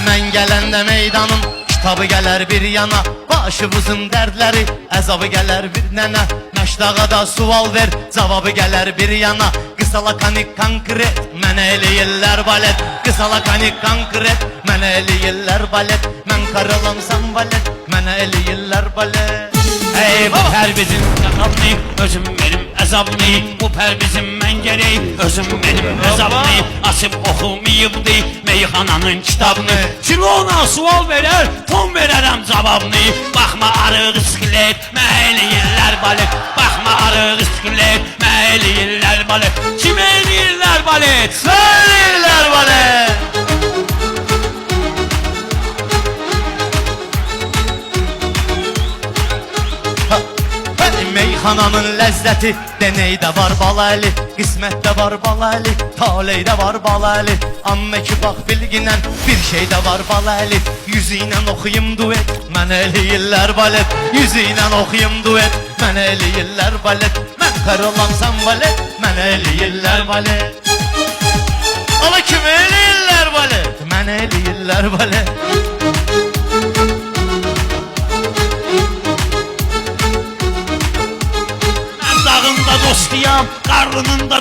Mən gələndə meydanın kitabı gələr bir yana, başımızın dərdləri əzabı gələr bir nənə. Məşdağa da sual ver, cavabı gələr bir yana. Qısa lakanik konkret, mənə eləyirlər balet. Qısa lakanik konkret, mənə eləyirlər balet. Mən karılam sən balet, mənə eləyirlər balet. Ey bu her bizim yakamni, özüm benim əzabni. Bu per bizim mən gerek, özüm benim əzabni. Açıp oxumayıbdı meyxananın kitabını. Kilona sual verər, ton verərəm cavabını. Baxma arıq iskelet, məyliyirlər balet. Baxma arıq iskelet, məyliyirlər balet. Kim eləyirlər balet? Söyləyirlər balet. Meyxananın ləzzəti deneydə var balaylı, qismətdə var balaylı, taleydə var balaylı. Amma ki bax bilginən bir şeydə var balaylı. Yüzü ilə oxuyum duet, mənə eləyirlər balet. Yüzü ilə oxuyum duet, mənə eləyirlər balet. Mən karılam sən balet, mənə eləyirlər balet. Ala kim eləyirlər balet? Mənə eləyirlər balet. Dağında dostuyam, qarnında